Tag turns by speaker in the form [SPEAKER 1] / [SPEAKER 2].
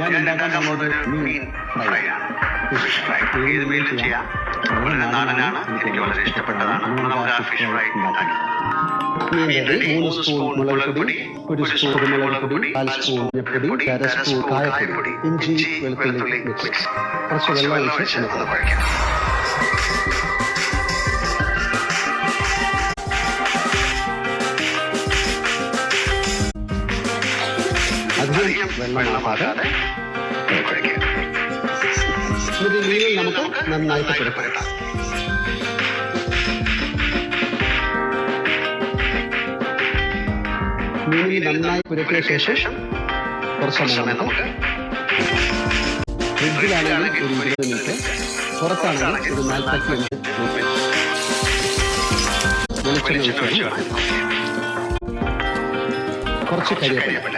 [SPEAKER 1] ഞാൻ ഉണ്ടാക്കാൻ പോകുന്നത് മീൻ ഫ്രൈ ആണ്. ഫിഷ് ഫ്രൈ ഏത് മീനിലും ചെയ്യാം. വളരെ നാടനാണ്, എനിക്ക് വളരെ ഇഷ്ടപ്പെട്ടതാണ്. നമുക്ക് ആ ഫിഷ് ഫ്രൈ ഉണ്ടാക്കി. മീനിൽ 3 സ്പൂൺ മുളക് പൊടി, 1 സ്പൂൺ കുരുമുളക് പൊടി, 1/4 സ്പൂൺ മഞ്ഞൾപ്പൊടി, 1/2 സ്പൂൺ കായപ്പൊടി, ഇഞ്ചി വെളുത്തുള്ളി മിക്സ്, കുറച്ച് വെള്ളം ഒഴിച്ച് അത് കുഴയ്ക്കാം. അധികം വെള്ളമാകാതെ കുഴയ്ക്കുക. ഇത് മീനിൽ നമുക്ക് നന്നായിട്ട് പുരട്ടാം. മീനിൽ നന്നായി പുരട്ടിയ ശേഷം കുറച്ച് സമയം നമുക്ക് ഫ്രിഡ്ജിലാണെങ്കിൽ ഒരു 20 മിനിറ്റ്, പുറത്താണെങ്കിൽ ഒരു 45 മിനിറ്റ് വെളിച്ചെണ്ണ ഒഴിച്ച് കുറച്ച് കരിവേപ്പില,